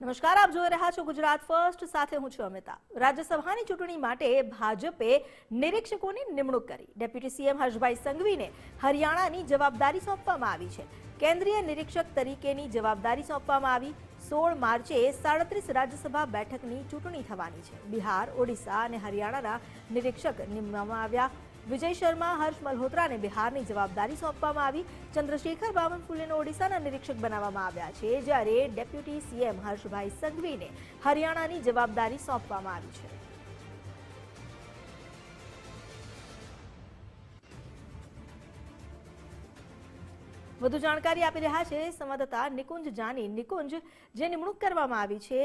નમસ્કાર, આપ જોઈ રહ્યા છો ગુજરાત ફર્સ્ટ, સાથે હું છું અમિતા। રાજ્યસભાની ચૂંટણી માટે ભાજપે નિરીક્ષકોની નિમણૂક કરી। ડેપ્યુટી સીએમ હર્ષભાઈ સંઘવીને હરિયાણાની જવાબદારી સોંપવામાં આવી છે। કેન્દ્રીય નિરીક્ષક તરીકેની જવાબદારી સોંપવામાં આવી। 16 માર્ચે 37 રાજ્યસભા બેઠકની ચૂંટણી થવાની છે। બિહાર, ઓડિશા અને હરિયાણાના નિરીક્ષક નિમવામાં આવ્યા। વિજય શર્મા, હર્ષ મલ્હોત્રાને બિહારની જવાબદારી સોંપવામાં આવી। ચંદ્રશેખર બાવનકુલેને ઓડિશાના નિરીક્ષક બનાવવામાં આવ્યા છે, જ્યારે ડેપ્યુટી સીએમ હર્ષભાઈ સંઘવીને હરિયાણાની જવાબદારી સોંપવામાં આવી છે। વધુ જાણકારી આપી રહ્યા છે સંવાદદાતા નિકુંજ જાની। નિકુંજ, જે નિમણૂક કરવામાં આવી છે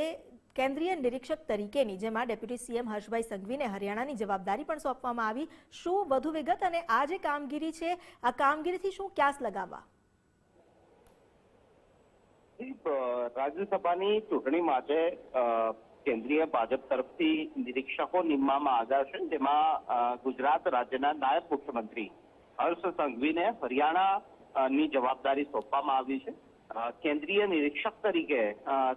કેન્દ્રીય નિરીક્ષક તરીકેની, જેમાં ડેપ્યુટી સીએમ હર્ષભાઈ સંઘવીને હરિયાણાની જવાબદારી પણ સોંપવામાં આવી, શું વધુ વિગત અને આ જે કામગીરી છે આ કામગીરીથી શું ક્યાસ લગાવવા? રાજ્યસભાની ચૂંટણી માટે કેન્દ્રીય ભાજપ તરફથી નિરીક્ષકો નિમવામાં આવ્યા છે, જેમાં ગુજરાત રાજ્યના નાયબ મુખ્યમંત્રી હર્ષ સંઘવીને હરિયાણાની જવાબદારી સોંપવામાં આવી છે। કેન્દ્રીય નિરીક્ષક તરીકે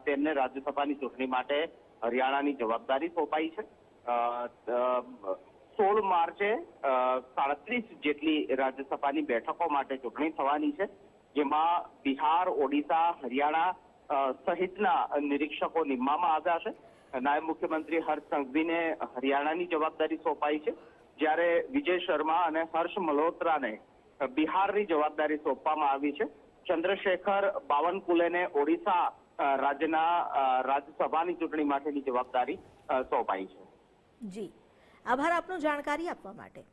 તેમને રાજ્યસભાની ચૂંટણી માટે હરિયાણાની જવાબદારી સોંપાઈ છે। 16 માર્ચે 37 જેટલી રાજ્યસભાની બેઠકો માટે ચૂંટણી થવાની છે, જેમાં બિહાર, ઓડિશા, હરિયાણા સહિતના નિરીક્ષકો નિમવામાં આવ્યા છે। નાયબ મુખ્યમંત્રી હર્ષ સંઘવીને હરિયાણાની જવાબદારી સોંપાઈ છે, જ્યારે વિજય શર્મા અને હર્ષ મલ્હોત્રાને બિહારની જવાબદારી સોંપવામાં આવી છે। ચંદ્રશેખર બાવનકુલેને ઓડિશા રાજ્યના રાજ્યસભાની ચૂંટણી માટેની જવાબદારી સોંપાઈ છે। જી, આભાર આપનો જાણકારી આપવા માટે।